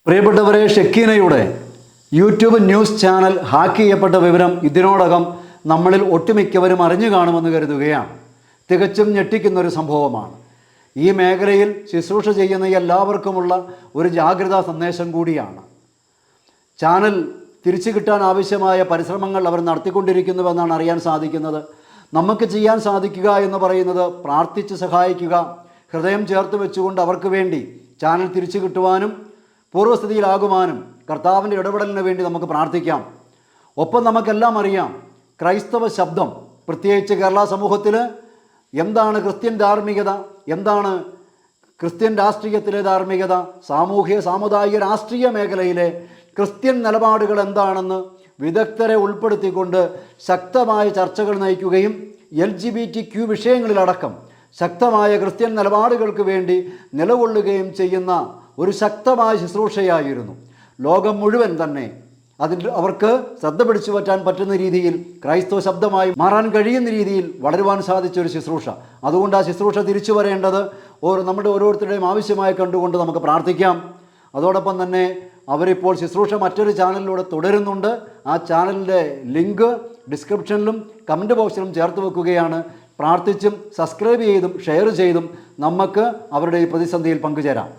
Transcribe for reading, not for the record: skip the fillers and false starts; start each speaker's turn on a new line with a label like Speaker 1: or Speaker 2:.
Speaker 1: പ്രിയപ്പെട്ടവരെ, ഷെക്കീനയുടെ YouTube news channel hack ചെയ്യപ്പെട്ട വിവരം ഇതിനോടകം നമ്മളിൽ ഒട്ടുമിക്കവരും അറിഞ്ഞു കാണുമെന്ന് കരുതുകയാണ്. തികച്ചും ഞെട്ടിക്കുന്നൊരു സംഭവമാണ്. ഈ മേഖലയിൽ ശുശ്രൂഷ ചെയ്യുന്ന എല്ലാവർക്കുമുള്ള ഒരു ജാഗ്രതാ സന്ദേശം കൂടിയാണ്. ചാനൽ തിരിച്ചു കിട്ടാൻ ആവശ്യമായ പരിശ്രമങ്ങൾ അവർ നടത്തിക്കൊണ്ടിരിക്കുന്നുവെന്നാണ് അറിയാൻ സാധിക്കുന്നത്. നമുക്ക് ചെയ്യാൻ സാധിക്കുക എന്ന് പറയുന്നത് പ്രാർത്ഥിച്ച് സഹായിക്കുക, ഹൃദയം ചേർത്ത് വെച്ചുകൊണ്ട് അവർക്ക് വേണ്ടി ചാനൽ തിരിച്ചു കിട്ടുവാനും പൂർവ്വസ്ഥിതിയിലാകുവാനും കർത്താവിൻ്റെ ഇടപെടലിന് വേണ്ടി നമുക്ക് പ്രാർത്ഥിക്കാം. ഒപ്പം നമുക്കെല്ലാം അറിയാം, ക്രൈസ്തവ ശബ്ദം, പ്രത്യേകിച്ച് കേരള സമൂഹത്തിൽ എന്താണ് ക്രിസ്ത്യൻ ധാർമ്മികത, എന്താണ് ക്രിസ്ത്യൻ രാഷ്ട്രീയത്തിലെ ധാർമ്മികത, സാമൂഹ്യ സാമുദായിക രാഷ്ട്രീയ മേഖലയിലെ ക്രിസ്ത്യൻ നിലപാടുകൾ എന്താണെന്ന് വിദഗ്ധരെ ഉൾപ്പെടുത്തിക്കൊണ്ട് ശക്തമായ ചർച്ചകൾ നയിക്കുകയും LGBTQ വിഷയങ്ങളിലടക്കം ശക്തമായ ക്രിസ്ത്യൻ നിലപാടുകൾക്ക് വേണ്ടി നിലകൊള്ളുകയും ചെയ്യുന്ന ഒരു ശക്തമായ ശുശ്രൂഷയായിരുന്നു. ലോകം മുഴുവൻ തന്നെ അവർക്ക് ശ്രദ്ധ പിടിച്ചു പറ്റാൻ പറ്റുന്ന രീതിയിൽ ക്രൈസ്തവ ശബ്ദമായി മാറാൻ കഴിയുന്ന രീതിയിൽ വളരുവാൻ സാധിച്ച ഒരു ശുശ്രൂഷ. അതുകൊണ്ട് ആ ശുശ്രൂഷ തിരിച്ചു വരേണ്ടത് നമ്മുടെ ഓരോരുത്തരുടെയും ആവശ്യമായി കണ്ടുകൊണ്ട് നമുക്ക് പ്രാർത്ഥിക്കാം. അതോടൊപ്പം തന്നെ അവരിപ്പോൾ ശുശ്രൂഷ മറ്റൊരു ചാനലിലൂടെ തുടരുന്നുണ്ട്. ആ ചാനലിൻ്റെ ലിങ്ക് ഡിസ്ക്രിപ്ഷനിലും കമൻറ്റ് ബോക്സിലും ചേർത്ത് വെക്കുകയാണ്. പ്രാർത്ഥിച്ചും സബ്സ്ക്രൈബ് ചെയ്തും ഷെയർ ചെയ്തും നമുക്ക് അവരുടെ ഈ പ്രതിസന്ധിയിൽ പങ്കുചേരാം.